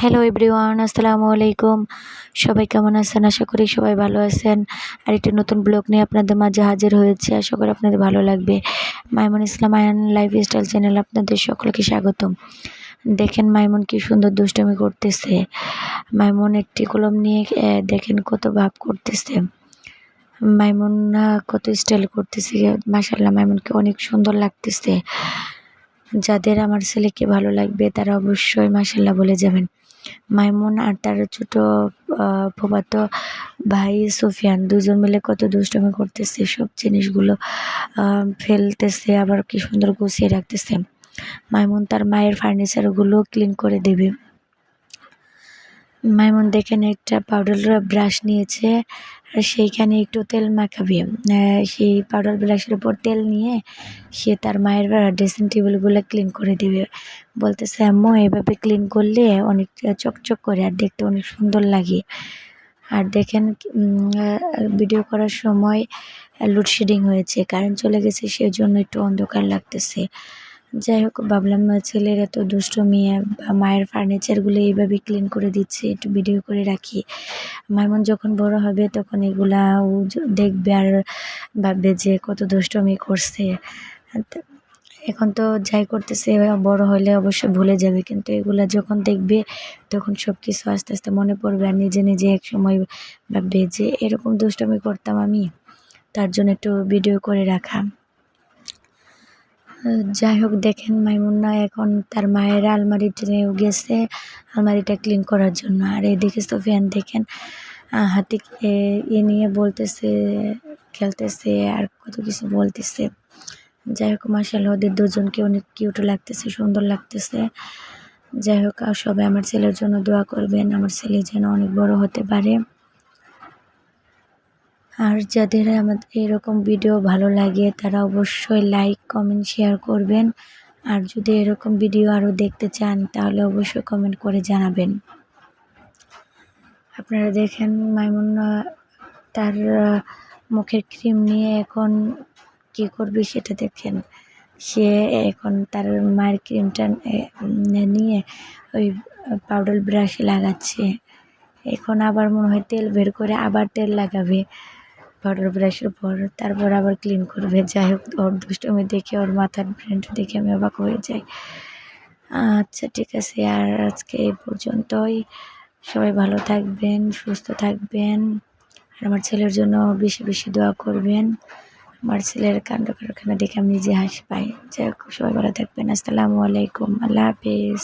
Hello everyone, আসসালামু আলাইকুম। সবাই কেমন আছেন? আশা করি সবাই ভালো আছেন। আর একটি নতুন ব্লগ নিয়ে আপনাদের মাঝে হাজির হয়েছি। আশা করি আপনাদের ভালো লাগবে। মাইমুন ইসলাম আয়ান লাইফস্টাইল চ্যানেলে আপনাদের সকলকে স্বাগতম। দেখেন মাইমুন কি সুন্দর দুষ্টুমি করতেছে। মাইমুন একটি কলম নিয়ে দেখেন কত ভাব করতেছে। মাইমুন কত স্টাইল করতেছে। মাশাআল্লাহ, মাইমুনকে অনেক সুন্দর লাগতেছে। যাদের আমার ছেলেকে ভালো লাগবে তারা অবশ্যই মাশাআল্লাহ বলে যাবেন। মাইমুন আর তার ছোট ফুফাতো ভাই সুফিয়ান দুজন মিলে কত দুষ্টুমি করতেছে। সব জিনিসগুলো ফেলতেছে, আবার কি সুন্দর গুছিয়ে রাখতেছে। মাইমুন তার মায়ের ফার্নিচারগুলো ক্লিন করে দেবে। মাইমুন দেখেন একটা পাউডার ব্রাশ নিয়েছে, আর সেইখানে একটু তেল মাখাবে। সেই পাউডার ব্রাশের উপর তেল নিয়ে সে তার মায়ের ড্রেসিং টেবিলগুলো ক্লিন করে দিবে। বলতেছে, আম্মু এভাবে ক্লিন করলে অনেক চকচক করে আর দেখতে অনেক সুন্দর লাগে। আর দেখেন ভিডিও করার সময় লোডশেডিং হয়েছে, কারেন্ট চলে গেছে, সেই জন্য একটু অন্ধকার লাগতেছে। যাই হোক, ভাবলাম ছেলের এত দুষ্টুমি বা মায়ের ফার্নিচারগুলো এইভাবে ক্লিন করে দিচ্ছে, একটু ভিডিও করে রাখি। মাইমুন যখন বড় হবে তখন এগুলা ও দেখবে আর ভাববে যে কত দুষ্টুমি করছে। এখন তো যাই করতেছে বড় হলে অবশ্যই ভুলে যাবে, কিন্তু এগুলা যখন দেখবে তখন সব কিছু আস্তে আস্তে মনে পড়বে, আর নিজে নিজে এক সময় ভাববে যে এরকম দুষ্টুমি করতাম আমি। তার জন্য একটু ভিডিও করে রাখা। যাই হোক, দেখেন মাইমুন্না এখন তার মায়ের আলমারিতে গেছে আলমারিটা ক্লিন করার জন্য। আর এদিকে সোফিয়ান দেখেন হাতে নিয়ে বলতেছে, খেলতেছে আর কত কিছু বলতেছে। যাই হোক, মাশাআল্লাহ ওদের দুজনকে অনেক কিউট লাগতেছে, সুন্দর লাগতেছে। যাই হোক, সবাই আমার ছেলের জন্য দোয়া করবেন, আমার ছেলে যেন অনেক বড় হতে পারে। আর যাদের আমাদের এরকম ভিডিও ভালো লাগে তারা অবশ্যই লাইক, কমেন্ট, শেয়ার করবেন। আর যদি এরকম ভিডিও আরও দেখতে চান তাহলে অবশ্যই কমেন্ট করে জানাবেন। আপনারা দেখেন মাইমুন তার মুখের ক্রিম নিয়ে এখন কি করবে সেটা দেখেন। সে এখন তার মায়ের ক্রিমটা নিয়ে ওই পাউডার ব্রাশে লাগাচ্ছে। এখন আবার মনে হয় তেল বের করে আবার তেল লাগাবে পাউডার ব্রাশের উপর, তারপর আবার ক্লিন করবে। যাই হোক, ওর দুষ্টুমি দেখে, ওর মাথার ব্রেনটা দেখে আমি অবাক হয়ে যাই। আচ্ছা ঠিক আছে, আর আজকে এই পর্যন্তই। সবাই ভালো থাকবেন, সুস্থ থাকবেন, আর আমার ছেলের জন্য বেশি বেশি দোয়া করবেন। আমার ছেলের কাণ্ড কারখানা দেখে আমি নিজে হাসি পাই। যাই হোক, সবাই ভালো থাকবেন। আসসালামু আলাইকুম, আল্লাহ হাফিজ।